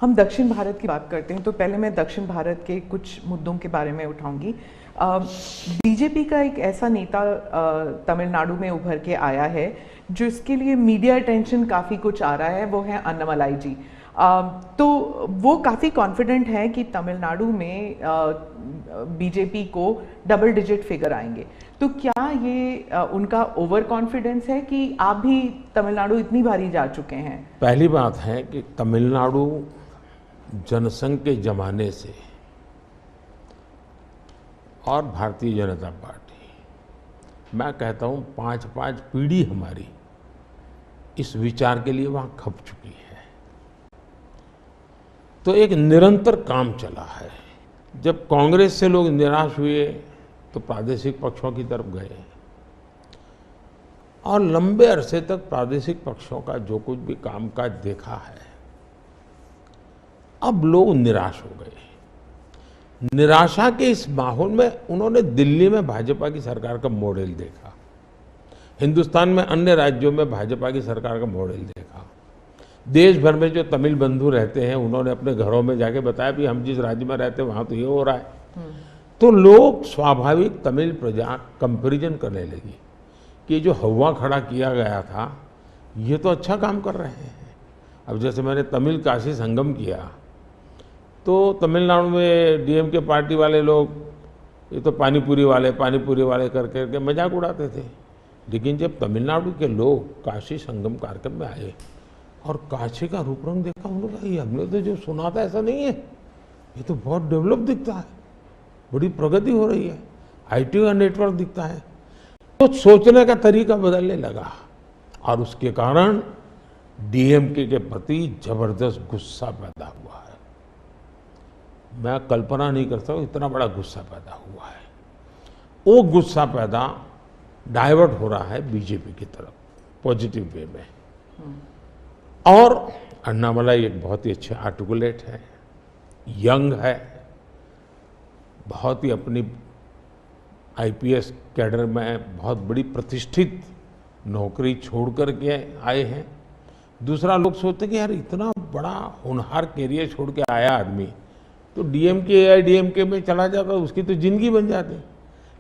हम दक्षिण भारत की बात करते हैं तो पहले मैं दक्षिण भारत के कुछ मुद्दों के बारे में उठाऊंगी। बीजेपी का एक ऐसा नेता तमिलनाडु में उभर के आया है जिसके लिए मीडिया अटेंशन काफ़ी कुछ आ रहा है, वो है अन्नामलाई जी। तो वो काफ़ी कॉन्फिडेंट है कि तमिलनाडु में बीजेपी को डबल डिजिट फिगर आएंगे। तो क्या ये उनका ओवर कॉन्फिडेंस है कि आप भी तमिलनाडु इतनी बारी जा चुके हैं? पहली बात है कि तमिलनाडु जनसंघ के जमाने से और भारतीय जनता पार्टी, मैं कहता हूं 5-5 पीढ़ी हमारी इस विचार के लिए वहां खप चुकी है। तो एक निरंतर काम चला है। जब कांग्रेस से लोग निराश हुए तो प्रादेशिक पक्षों की तरफ गए और लंबे अरसे तक प्रादेशिक पक्षों का जो कुछ भी कामकाज देखा है, अब लोग निराश हो गए। निराशा के इस माहौल में उन्होंने दिल्ली में भाजपा की सरकार का मॉडल देखा, हिंदुस्तान में अन्य राज्यों में भाजपा की सरकार का मॉडल देखा, देश भर में जो तमिल बंधु रहते हैं उन्होंने अपने घरों में जाके बताया भी हम जिस राज्य में रहते हैं वहां तो ये हो रहा है। तो लोग स्वाभाविक तमिल प्रजा कंपैरिजन करने लगी कि जो हवा खड़ा किया गया था ये तो अच्छा काम कर रहे हैं। अब जैसे मैंने तमिल काशी संगम किया तो तमिलनाडु में डीएमके पार्टी वाले लोग ये तो पानीपुरी वाले करके मजाक उड़ाते थे, लेकिन जब तमिलनाडु के लोग काशी संगम कार्यक्रम में आए और काशी का रूप रंग देखा, उन्होंने कहा ये हमने तो जो सुना था ऐसा नहीं है, ये तो बहुत डेवलप दिखता है, बड़ी प्रगति हो रही है, आईटी का नेटवर्क दिखता है। तो सोचने का तरीका बदलने लगा और उसके कारण डीएमके के प्रति जबरदस्त गुस्सा पैदा हुआ है। मैं कल्पना नहीं करता हूं इतना बड़ा गुस्सा पैदा हुआ है। वो गुस्सा पैदा डाइवर्ट हो रहा है बीजेपी की तरफ पॉजिटिव वे में। और अन्नामलाई एक बहुत ही अच्छे आर्टिकुलेट है, यंग है, बहुत ही अपनी आईपीएस कैडर में बहुत बड़ी प्रतिष्ठित नौकरी छोड़ कर के आए हैं। दूसरा, लोग सोचते कि यार इतना बड़ा होनहार कैरियर छोड़ के आया आदमी तो डीएमके एआईडीएमके में चला जाता उसकी तो जिंदगी बन जाती,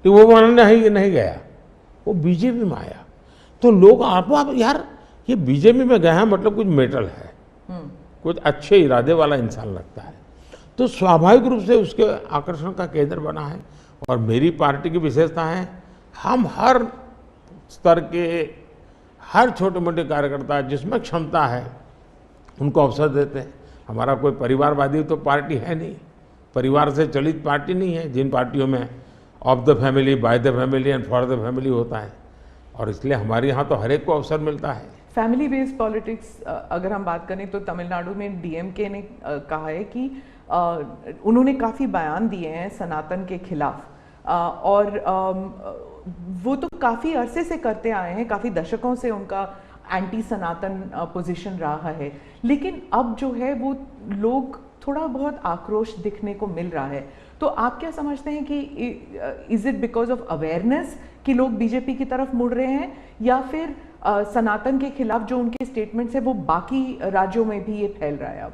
तो वो मानने नहीं गया, वो बीजेपी में आया। तो लोग आप यार ये बीजेपी में गया मतलब कुछ मेटल है, कुछ अच्छे इरादे वाला इंसान लगता है, तो स्वाभाविक रूप से उसके आकर्षण का केंद्र बना है। और मेरी पार्टी की विशेषता है हम हर स्तर के हर छोटे मोटे कार्यकर्ता जिसमें क्षमता है उनको अवसर देते हैं। हमारा कोई परिवारवादी तो पार्टी है नहीं, परिवार से चलित पार्टी नहीं है, जिन पार्टियों में of the family, by the family and for the family होता है, और इसलिए हमारे यहाँ तो हर एक को अवसर मिलता है। फैमिली बेस्ड पॉलिटिक्स अगर हम बात करें तो तमिलनाडु में डीएमके ने कहा है कि उन्होंने काफ़ी बयान दिए हैं सनातन के खिलाफ, और वो तो काफ़ी अरसे से करते आए हैं, काफ़ी दशकों से उनका एंटी सनातन पोजीशन रहा है, लेकिन अब जो है वो लोग थोड़ा बहुत आक्रोश दिखने को मिल रहा है। तो आप क्या समझते हैं कि is it because of awareness कि लोग बीजेपी की तरफ मुड़ रहे हैं, या फिर सनातन के खिलाफ जो उनके स्टेटमेंट्स है वो बाकी राज्यों में भी ये फैल रहा है? अब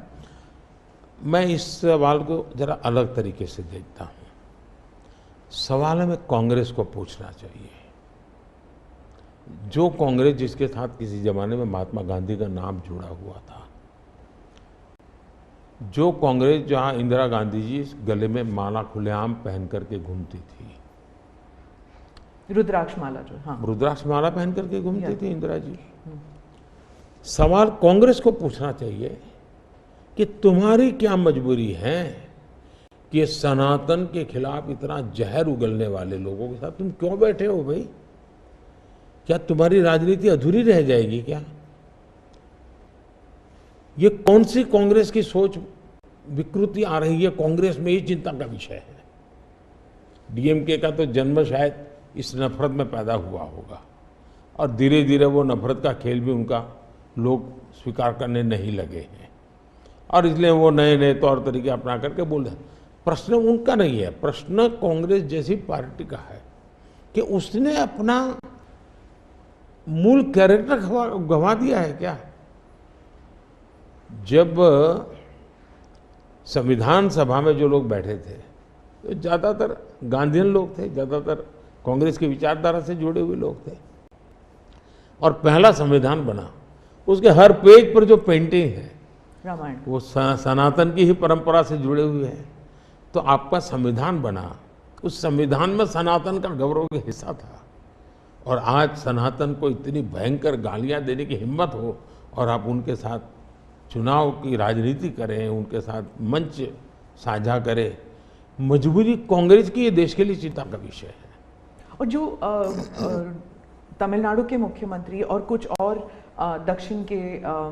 मैं इस सवाल को जरा अलग तरीके से देखता हूं। सवाल हमें कांग्रेस को पूछना चाहिए। जो कांग्रेस जिसके साथ किसी जमाने में महात्मा गांधी का नाम जुड़ा हुआ था, जो कांग्रेस जहां इंदिरा गांधी जी गले में माला खुलेआम पहन करके घूमती थी, रुद्राक्ष माला, जो हाँ रुद्राक्ष माला पहन करके घूमती थी इंदिरा जी। सवाल कांग्रेस को पूछना चाहिए कि तुम्हारी क्या मजबूरी है कि सनातन के खिलाफ इतना जहर उगलने वाले लोगों के साथ तुम क्यों बैठे हो भाई? क्या तुम्हारी राजनीति अधूरी रह जाएगी क्या? ये कौन सी कांग्रेस की सोच विकृति आ रही है कांग्रेस में, ये चिंता का विषय है। डीएमके का तो जन्म शायद इस नफरत में पैदा हुआ होगा और धीरे धीरे वो नफरत का खेल भी उनका लोग स्वीकार करने नहीं लगे हैं, और इसलिए वो नए नए तौर तरीके अपना करके बोल रहे हैं। प्रश्न उनका नहीं है, प्रश्न कांग्रेस जैसी पार्टी का है कि उसने अपना मूल कैरेक्टर गंवा दिया है क्या? जब संविधान सभा में जो लोग बैठे थे तो ज़्यादातर गांधीयन लोग थे, ज़्यादातर कांग्रेस की विचारधारा से जुड़े हुए लोग थे। और पहला संविधान बना, उसके हर पेज पर जो पेंटिंग है रामायण, वो सनातन की ही परंपरा से जुड़े हुए हैं। तो आपका संविधान बना, उस संविधान में सनातन का गौरव का हिस्सा था। और आज सनातन को इतनी भयंकर गालियां देने की हिम्मत हो और आप उनके साथ चुनाव की राजनीति करें, उनके साथ मंच साझा करें, मजबूरी कांग्रेस की ये देश के लिए चिंता का विषय है। और जो तमिलनाडु के मुख्यमंत्री और कुछ और दक्षिण के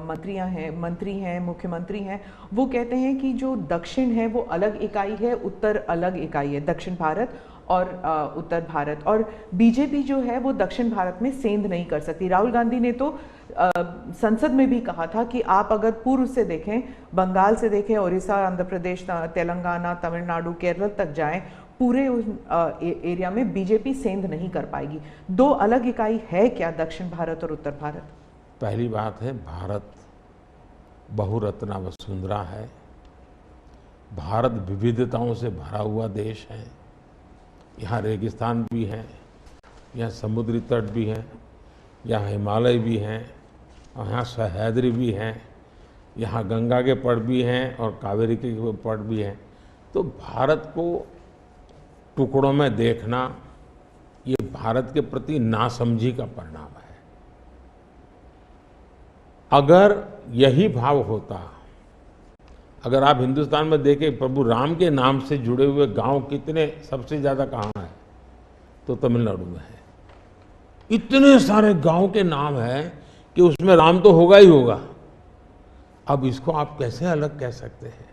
मंत्री हैं, मुख्यमंत्री हैं, वो कहते हैं कि जो दक्षिण है वो अलग इकाई है, उत्तर अलग इकाई है, दक्षिण भारत और उत्तर भारत, और बीजेपी जो है वो दक्षिण भारत में सेंध नहीं कर सकती। राहुल गांधी ने तो संसद में भी कहा था कि आप अगर पूर्व से देखें, बंगाल से देखें, उड़ीसा, आंध्र प्रदेश, तेलंगाना, तमिलनाडु, केरल तक जाएं, पूरे उस एरिया में बीजेपी सेंध नहीं कर पाएगी। दो अलग इकाई है क्या दक्षिण भारत और उत्तर भारत? पहली बात है, भारत बहुरत्ना वसुंधरा है। भारत विविधताओं से भरा हुआ देश है। यहाँ रेगिस्तान भी है, यहाँ समुद्री तट भी है, यहाँ हिमालय भी हैं, और यहाँ सह्याद्री भी हैं, यहाँ गंगा के पट भी हैं और कावेरी के पट भी हैं। तो भारत को टुकड़ों में देखना ये भारत के प्रति नासमझी का परिणाम है। अगर यही भाव होता, अगर आप हिंदुस्तान में देखें प्रभु राम के नाम से जुड़े हुए गांव कितने सबसे ज्यादा कहाँ हैं, तो तमिलनाडु में है। इतने सारे गांव के नाम हैं कि उसमें राम तो होगा ही होगा। अब इसको आप कैसे अलग कह सकते हैं?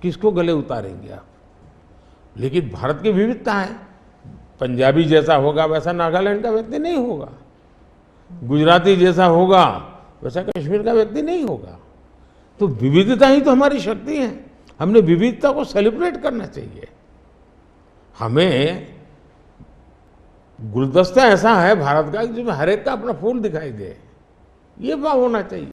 किसको गले उतारेंगे आप? लेकिन भारत की विविधता है। पंजाबी जैसा होगा वैसा नागालैंड का व्यक्ति नहीं होगा, गुजराती जैसा होगा वैसा कश्मीर का व्यक्ति नहीं होगा। तो विविधता ही तो हमारी शक्ति है। हमने विविधता को सेलिब्रेट करना चाहिए। हमें गुलदस्ता ऐसा है भारत का जिसमें हर एक का अपना फूल दिखाई दे, ये भाव होना चाहिए।